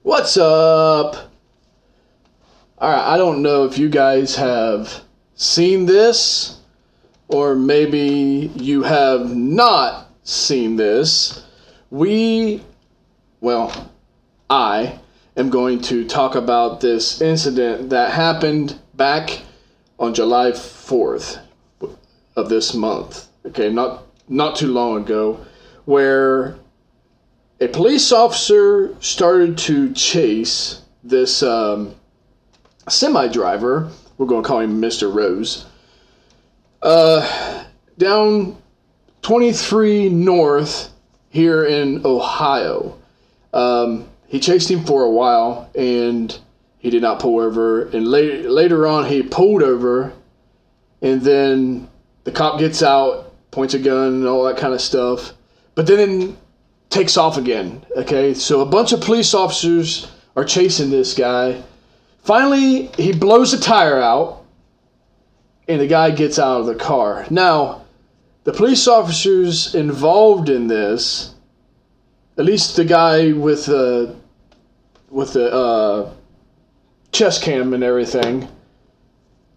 What's up? Alright, I don't know if you guys have seen this, or maybe you have not seen this. I am going to talk about this incident that happened back on July 4th of this month. Okay, not too long ago, where a police officer started to chase this semi driver. We're going to call him Mr. Rose. Down 23 North here in Ohio. He chased him for a while and he did not pull over. And later on, he pulled over, and then the cop gets out, points a gun and all that kind of stuff. But then takes off again. Okay, so a bunch of police officers are chasing this guy. Finally, he blows a tire out, and the guy gets out of the car. Now, the police officers involved in this, at least the guy with the chest cam and everything,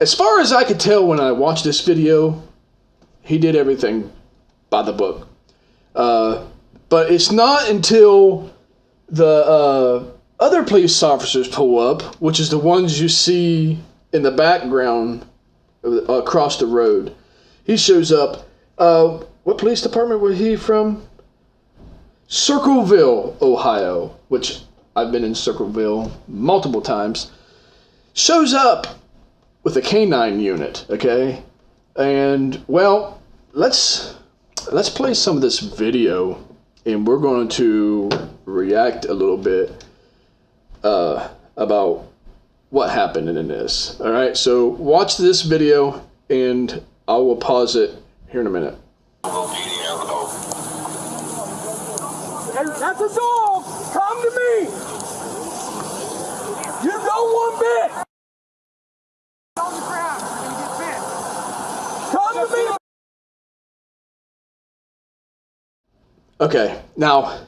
as far as I could tell when I watched this video, he did everything by the book. But it's not until the other police officers pull up, which is the ones you see in the background across the road. He shows up. What police department was he from? Circleville, Ohio, which I've been in Circleville multiple times. Shows up with a K-9 unit, okay? And, well, let's play some of this video. And we're going to react a little bit about what happened in this. All right, so watch this video, and I will pause it here in a minute. That's a dog! Come to me! You don't want bit! On the ground, you're gonna get bit. Come to me! Okay, now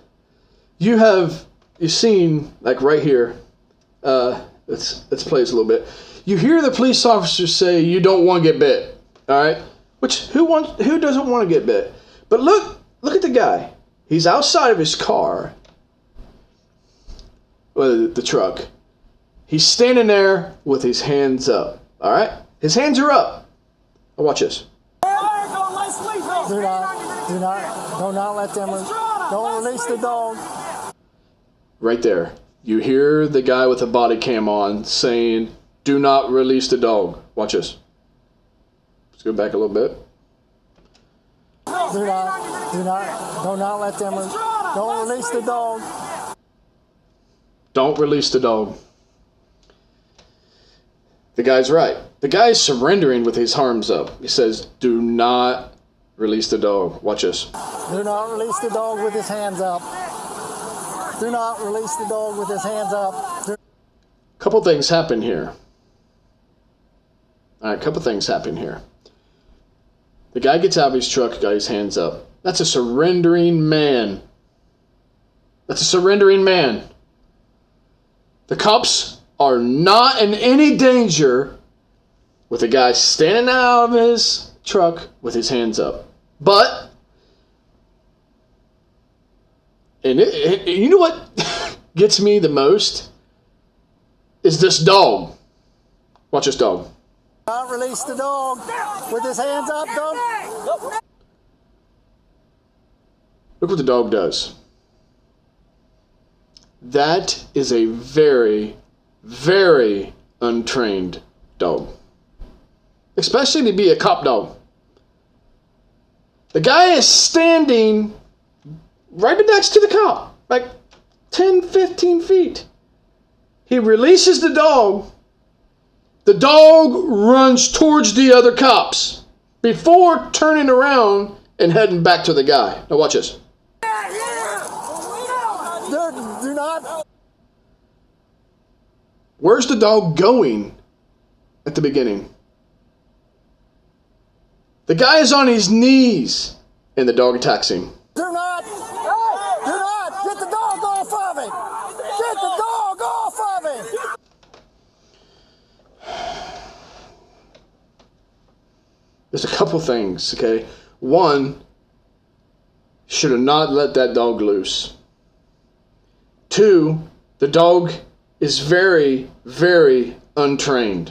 you've seen, like right here, let's play this a little bit. You hear the police officer say you don't want to get bit, all right? Which who doesn't want to get bit? But look at the guy. He's outside of his car, the truck. He's standing there with his hands up, all right? His hands are up. Now watch this. Do not let them, don't release the dog. Right there. You hear the guy with the body cam on saying, do not release the dog. Watch this. Let's go back a little bit. Do not let them, don't release the dog. Don't release the dog. The guy's right. The guy's surrendering with his arms up. He says, do not release the dog. Watch this. Do not release the dog with his hands up. Do not release the dog with his hands up. Couple things happen here. All right, couple things happen here. The guy gets out of his truck, got his hands up. That's a surrendering man. That's a surrendering man. The cops are not in any danger with the guy standing out of his truck with his hands up. But, and you know what gets me the most is this dog. Watch this dog. Not release the dog with his hands up, don't. Look what the dog does. That is a very, very untrained dog. Especially to be a cop dog. The guy is standing right next to the cop, like 10, 15 feet. He releases the dog. The dog runs towards the other cops before turning around and heading back to the guy. Now watch this. Do not. Where's the dog going at the beginning? The guy is on his knees, and the dog attacks him. Do not. Get the dog off of it. Get the dog there's a couple things, okay? One, should have not let that dog loose. Two, the dog is very, very untrained.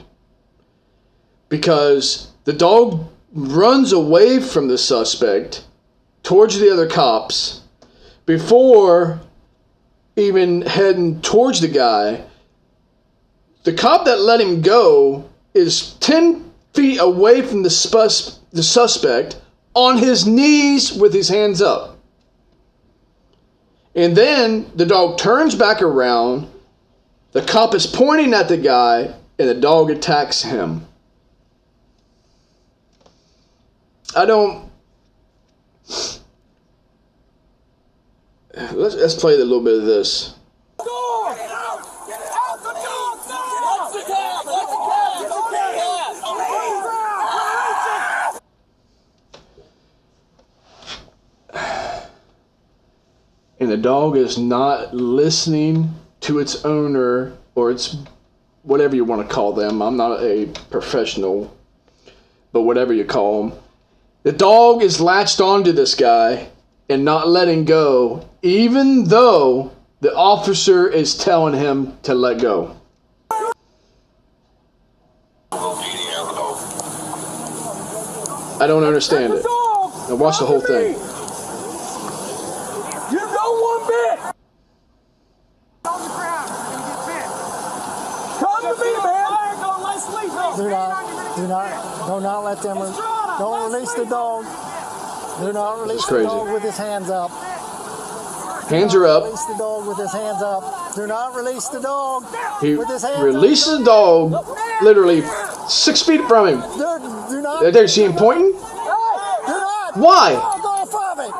Because the dog runs away from the suspect towards the other cops before even heading towards the guy. The cop that let him go is 10 feet away from the suspect on his knees with his hands up. And then the dog turns back around, the cop is pointing at the guy, and the dog attacks him. Let's play a little bit of this. And the dog is not listening to its owner, or its whatever you want to call them. I'm not a professional, but whatever you call them. The dog is latched onto this guy and not letting go, even though the officer is telling him to let go. I don't understand it. Now watch the whole thing. You know one bit. On the ground, you're gonna get bit. Come to me, man. Do not let them, don't release the dog. Do not release the dog with his hands up. Hands are up. Release the dog with his hands up. Do not release the dog with his hands up. He releases the dog literally 6 feet from him. Do not. There, see him pointing? Do not. Why? Get the dog off of him.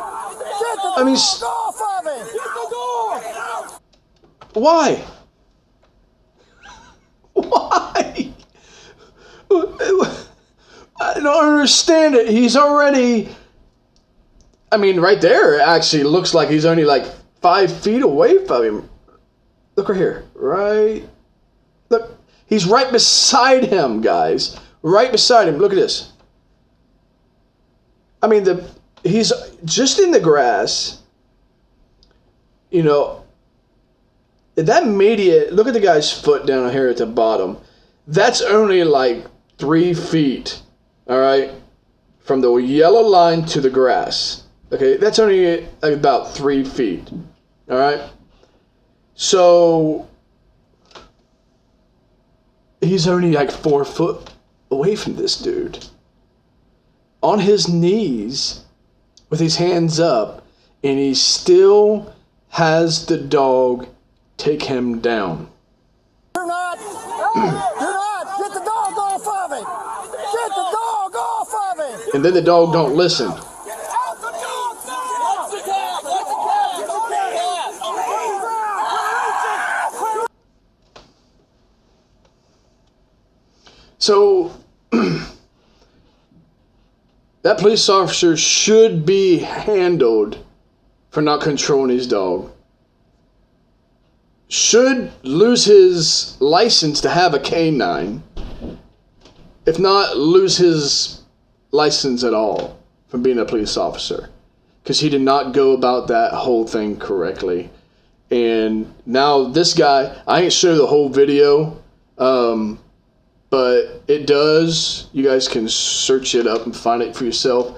Get the I mean, dog off of him. Get the dog. Why? Why? I don't understand it. He's already... I mean, right there, it actually looks like he's only like 5 feet away from him. Look right here. Right. Look. He's right beside him, guys. Right beside him. Look at this. I mean, he's just in the grass. You know, that immediate... Look at the guy's foot down here at the bottom. That's only like 3 feet. All right? From the yellow line to the grass. Okay, that's only about 3 feet. All right? So, he's only like 4 foot away from this dude. On his knees, with his hands up, and he still has the dog take him down. Do not. Get the dog off of him. Get the dog off of him. And then the dog don't listen. So, that police officer should be handled for not controlling his dog. Should lose his license to have a K-9. If not, lose his license at all from being a police officer. Because he did not go about that whole thing correctly. And now this guy, I ain't show the whole video. But it does. You guys can search it up and find it for yourself.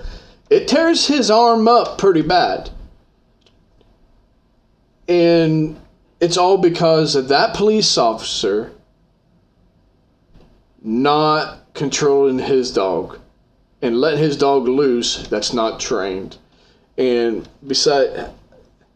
It tears his arm up pretty bad. And it's all because of that police officer not controlling his dog and letting his dog loose that's not trained. And besides,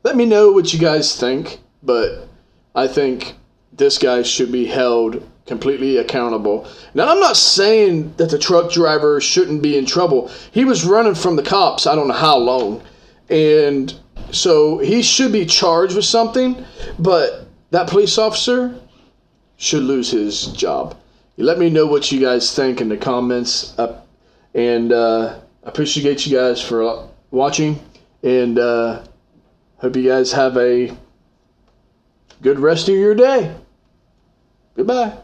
let me know what you guys think, but I think this guy should be held completely accountable. Now, I'm not saying that the truck driver shouldn't be in trouble. He was running from the cops I don't know how long. And so he should be charged with something, but that police officer should lose his job. Let me know what you guys think in the comments. And I appreciate you guys for watching. And hope you guys have a good rest of your day. Goodbye.